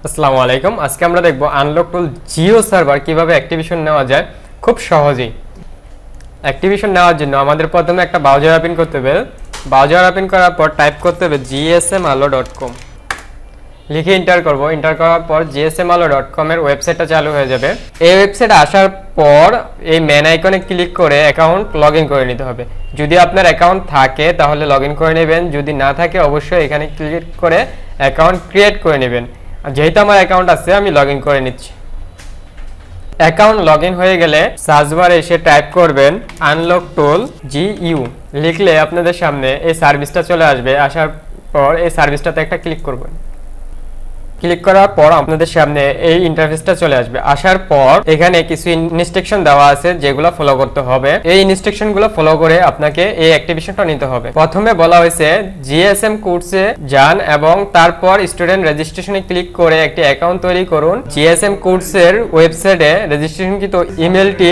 আসসালামু আলাইকুম। আজকে আমরা দেখব আনলক টুল জিও সার্ভার কিভাবে অ্যাক্টিভেশন নেওয়া যায় খুব সহজেই। অ্যাক্টিভেশন নেওয়ার জন্য আমাদের প্রথমে একটা ব্রাউজার ওপেন করতে হবে। ব্রাউজার ওপেন করার পর টাইপ করতে হবে gsmalo.com লিখে এন্টার করব। এন্টার করার পর gsmalo.com এর ওয়েবসাইটটা চালু হয়ে যাবে। এই ওয়েবসাইটে আসার পর এই মেন আইকনে ক্লিক করে অ্যাকাউন্ট লগইন করে নিতে হবে। যদি আপনার অ্যাকাউন্ট থাকে তাহলে লগইন করে নেবেন, যদি না থাকে অবশ্যই এখানে ক্লিক করে অ্যাকাউন্ট ক্রিয়েট করে নেবেন। যেহেতু আমার অ্যাকাউন্ট আছে আমি লগইন করে নিচ্ছি। অ্যাকাউন্ট লগইন হয়ে গেলে সার্চ বারে এসে টাইপ করবেন আনলক টুল জিইউ লিখলে আপনাদের সামনে এই সার্ভিসটা চলে আসবে। আসার পর এই সার্ভিসটাতে একটা ক্লিক করবেন। ক্লিক করার পর আপনাদের সামনে এই ইন্টারফেসটা চলে আসবে। আসার পর এখানে কিছু ইনস্ট্রাকশন দেওয়া আছে যেগুলো ফলো করতে হবে। এই ইনস্ট্রাকশনগুলো ফলো করে আপনাকে এই অ্যাক্টিভেশনটা নিতে হবে। প্রথমে বলা হয়েছে জিএসএম কোর্সে যান এবং তারপর স্টুডেন্ট রেজিস্ট্রেশনে ক্লিক করে একটি অ্যাকাউন্ট তৈরি করুন। জিএসএম কোর্সের ওয়েবসাইটে রেজিস্ট্রেশনকৃত ইমেলটি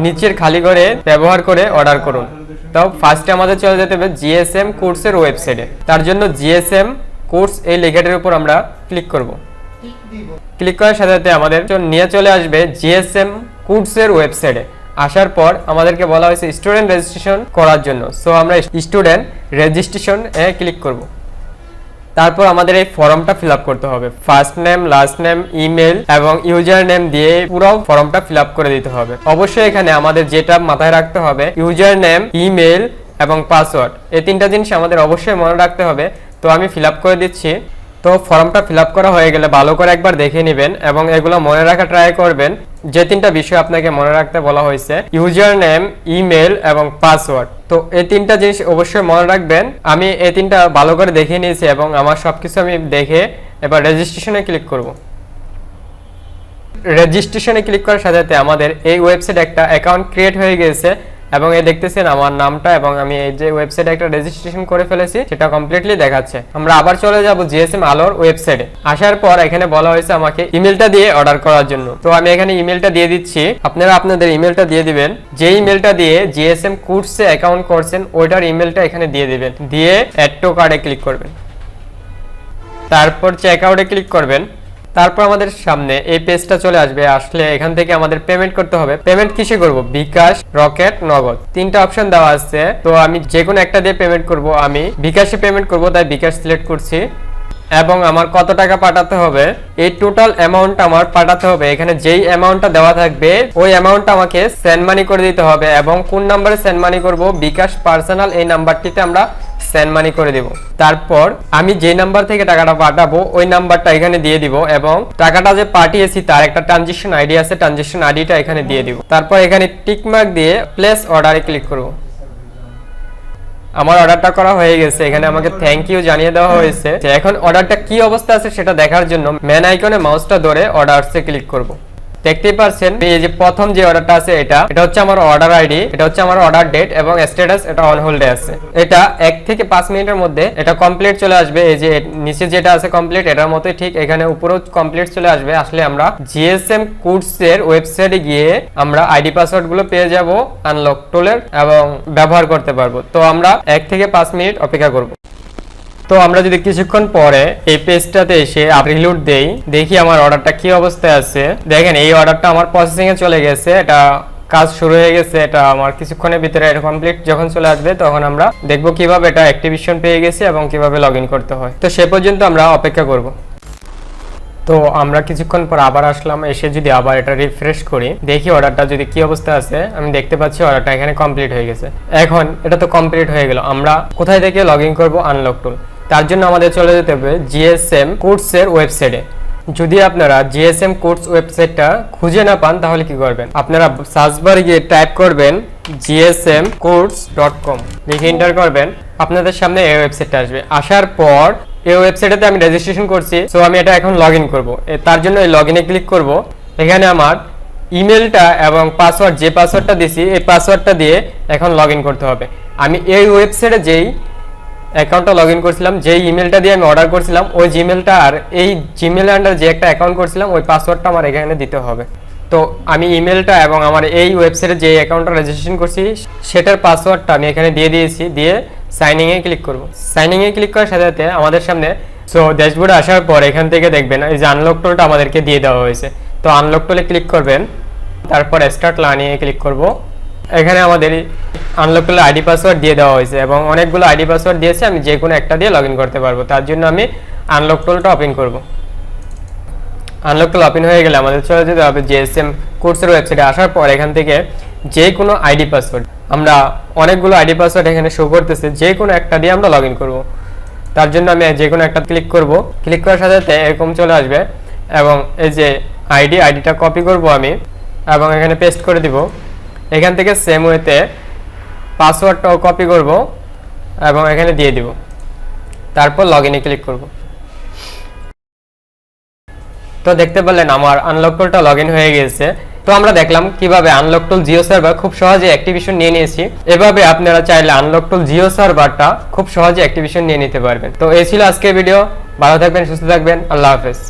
নিচের খালি করে ব্যবহার করে অর্ডার করুন। তো ফার্স্টে আমাদের চলে যেতে হবে জিএসএম কোর্সের ওয়েবসাইটে। তার জন্য জিএসএম কোর্স এই লেখাটির উপর আমরা ক্লিক করব। ক্লিক করার সাথে সাথে আমাদের নিয়ে চলে আসবে জিএসএম কোর্সের ওয়েবসাইটে। আসার পর আমাদেরকে বলা হয়েছে স্টুডেন্ট রেজিস্ট্রেশন করার জন্য। সো আমরা স্টুডেন্ট রেজিস্ট্রেশন এ ক্লিক করব। তারপর আমাদের এই ফর্মটা ফিল আপ করতে হবে। First name, last name, email এবং ইউজার নেম দিয়ে পুরো ফর্মটা ফিল আপ করে দিতে হবে। অবশ্যই এখানে আমাদের যেটা মাথায় রাখতে হবে ইউজার নেম, ইমেল এবং পাসওয়ার্ড, এই তিনটা জিনিস আমাদের অবশ্যই মনে রাখতে হবে। তো আমি ফিল আপ করে দিচ্ছি। তো ফর্মটা ফিল আপ করা হয়ে গেলে ভালো করে একবার দেখে নেবেন এবং এগুলো মনে রাখা ট্রাই করবেন। যে তিনটা বিষয় আপনাকে মনে রাখতে বলা হয়েছে ইউজার নেম, ইমেল এবং পাসওয়ার্ড, তো এই তিনটা জিনিস অবশ্যই মনে রাখবেন। আমি এই তিনটা ভালো করে দেখে নিয়েছি এবং আমার সবকিছু আমি দেখে এবার রেজিস্ট্রেশনে ক্লিক করব। রেজিস্ট্রেশনে ক্লিক করার সাথে সাথে আমাদের এই ওয়েবসাইটে একটা অ্যাকাউন্ট ক্রিয়েট হয়ে গেছে এবং এই দেখতেছেন আমার নামটা এবং আমি এই যে ওয়েবসাইটে একটা রেজিস্ট্রেশন করে ফেলেছি সেটা কমপ্লিটলি দেখাচ্ছে। আমরা আবার চলে যাব জিএসএম আলোর ওয়েবসাইটে। আসার পর এখানে বলা হয়েছে আমাকে ইমেলটা দিয়ে অর্ডার করার জন্য। তো আমি এখানে ইমেলটা দিয়ে দিচ্ছি। আপনারা আপনাদের ইমেলটা দিয়ে দিবেন। যে ইমেলটা দিয়ে জিএসএম কোর্সে অ্যাকাউন্ট করছেন ওইটার ইমেলটা এখানে দিয়ে দিবেন। দিয়ে অ্যাড টু কার্ডে ক্লিক করবেন। তারপর চেক আউটে ক্লিক করবেন। তারপর আমাদের সামনে এই পেজটা চলে আসবে। আসলে এখান থেকে আমাদের পেমেন্ট করতে হবে। পেমেন্ট কিসে করব? বিকাশ, রকেট, নগদ, তিনটা অপশন দেওয়া আছে। তো আমি যে কোনো একটা দিয়ে পেমেন্ট করব। আমি বিকাশে পেমেন্ট করব, তাই বিকাশ সিলেক্ট করছি। এবং আমার কত টাকা পাঠাতে হবে এই টোটাল অ্যামাউন্ট আমার পাঠাতে হবে। এখানে যেই অ্যামাউন্টটা দেওয়া থাকবে ওই অ্যামাউন্টটা আমাকে সেন্ড মানি করে দিতে হবে এবং কোন নাম্বারে সেন্ড মানি করব, বিকাশ পার্সোনাল এই নাম্বারটিতে আমরা সেন্ড মানি করে দিব। তারপর আমি যে নাম্বার থেকে টাকাটা পাঠাবো ওই নাম্বারটা এখানে দিয়ে দিব এবং টাকাটা যে পাঠিয়েছি তার একটা ট্রানজাকশন আইডি আছে, ট্রানজাকশন আইডিটা এখানে দিয়ে দিব। তারপর এখানে টিক মার্ক দিয়ে প্লেস অর্ডারে ক্লিক করব। আমার অর্ডারটা করা হয়ে গেছে। এখানে আমাকে থ্যাংক ইউ জানিয়ে দেওয়া হয়েছে। এখন অর্ডারটা কি অবস্থা আছে সেটা দেখার জন্য মেন আইকনে মাউসটা ধরে অর্ডারসে ক্লিক করব। দেখতেই পাচ্ছেন এই যে প্রথম যে অর্ডারটা আছে এটা হচ্ছে আমার অর্ডার আইডি, এটা হচ্ছে আমার অর্ডার ডেট এবং স্ট্যাটাস এটা অন হোল্ডে আছে। এটা 1 থেকে 5 মিনিটের মধ্যে এটা কমপ্লিট চলে আসবে। এই যে নিচে যেটা আছে কমপ্লিট এটার মতোই ঠিক এখানে উপরেও কমপ্লিট চলে আসবে। আসলে আমরা জিএসএম কোর্সের ওয়েবসাইটে গিয়ে আমরা আইডি পাসওয়ার্ড গুলো পেয়ে যাব আনলক টুলের এবং ব্যবহার করতে পারবো। তো আমরা 1 থেকে 5 মিনিট অপেক্ষা করব। তো আমরা যদি কিছুক্ষণ পরে এই পেজটাতে এসে রিলোড দেই, দেখি আমার অর্ডারটা কি অবস্থায় আছে। দেখেন এই অর্ডারটা আমার প্রসেসিং এ চলে গেছে, এটা কাজ শুরু হয়ে গেছে। এটা আমার কিছুক্ষণের ভিতরে এটা কমপ্লিট যখন চলে আসবে তখন আমরা দেখব কিভাবে এটা অ্যাক্টিভেশন পেয়ে গেছে এবং কিভাবে লগইন করতে হয়। তো সে পর্যন্ত আমরা অপেক্ষা করব। তো আমরা কিছুক্ষণ পর আবার আসলাম। এসে যদি আবার এটা রিফ্রেশ করি দেখি অর্ডারটা যদি কি অবস্থা আছে। আমি দেখতে পাচ্ছি অর্ডারটা এখানে কমপ্লিট হয়ে গেছে। এখন এটা তো কমপ্লিট হয়ে গেল, আমরা কোথায় থেকে লগইন করব? আনলক টুল। তার জন্য আমাদের চলে যেতে হবে জিএসএম কোর্সের ওয়েবসাইটে। যদি আপনারা জিএসএম কোর্স ওয়েবসাইটটা খুঁজে না পান তাহলে কি করবেন? আপনারা সার্চ বারে গিয়ে টাইপ করবেন gsmcourse.com লিখে এন্টার করবেন। আপনাদের সামনে এই ওয়েবসাইটটা আসবে। আসার পর এই ওয়েবসাইটে আমি রেজিস্ট্রেশন করছি, সো আমি এটা এখন লগইন করব। তার জন্য এই লগইনে ক্লিক করব। এখানে আমার ইমেলটা এবং পাসওয়ার্ড, যে পাসওয়ার্ডটা দিয়েছি এই পাসওয়ার্ডটা দিয়ে এখন লগইন করতে হবে। আমি এই ওয়েবসাইটে যেই অ্যাকাউন্টটা লগইন করছিলাম, যেই ইমেলটা দিয়ে আমি অর্ডার করছিলাম ওই জিমেলটা আর এই জিমেল আন্ডার যে একটা অ্যাকাউন্ট করছিলাম ওই পাসওয়ার্ডটা আমার এখানে দিতে হবে। তো আমি ইমেলটা এবং আমার এই ওয়েবসাইটে যে অ্যাকাউন্টটা রেজিস্ট্রেশন করছি সেটার পাসওয়ার্ডটা আমি এখানে দিয়ে দিয়েছি। দিয়ে সাইনিং এ ক্লিক করব। সাইনিং এ ক্লিক করার সাথে সাথে আমাদের সামনে সো ড্যাশবোর্ডে আসার পর এখান থেকে দেখবেন এই যে আনলক টুলটা আমাদেরকে দিয়ে দেওয়া হয়েছে। তো আনলক টুলে ক্লিক করবেন, তারপর স্টার্ট লার্নিংয়ে ক্লিক করব। এখানে আমাদের আনলক টুলে আইডি পাসওয়ার্ড দিয়ে দেওয়া হয়েছে এবং অনেকগুলো আইডি পাসওয়ার্ড দিয়েছে, আমি যে কোনো একটা দিয়ে লগ ইন করতে পারবো। তার জন্য আমি আনলক টুলটা ওপেন করব। আনলক টুল ওপেন হয়ে গেলে আমাদের চলে যেতে হবে জিএসএম কোর্সের ওয়েবসাইটে। আসার পর এখান থেকে যে কোনো আইডি পাসওয়ার্ড, আমরা অনেকগুলো আইডি পাসওয়ার্ড এখানে শো করতেছে, যে কোনো একটা দিয়ে আমরা লগ ইন করবো। তার জন্য আমি যে কোনো একটা ক্লিক করব। ক্লিক করার সাথে সাথে এরকম চলে আসবে এবং এই যে আইডিটা কপি করব আমি এবং এখানে পেস্ট করে দিব। এখান থেকে সেম ওয়েতে পাসওয়ার্ডটাও কপি করব এবং এখানে দিয়ে দিব, তারপর লগ ইনে ক্লিক করব। তো দেখতে পেলেন আমার আনলক টুলটা লগ ইন হয়ে গিয়েছে। তো আমরা দেখলাম কিভাবে আনলক টুল জিও সার্ভার খুব সহজে অ্যাক্টিভেশন নিয়ে নিয়েছি। এভাবে আপনারা চাইলে আনলক টুল জিও সার্ভারটা খুব সহজে অ্যাক্টিভেশন নিয়ে নিতে পারবেন। তো এই ছিল আজকের ভিডিও। ভালো থাকবেন, সুস্থ থাকবেন, আল্লাহ হাফেজ।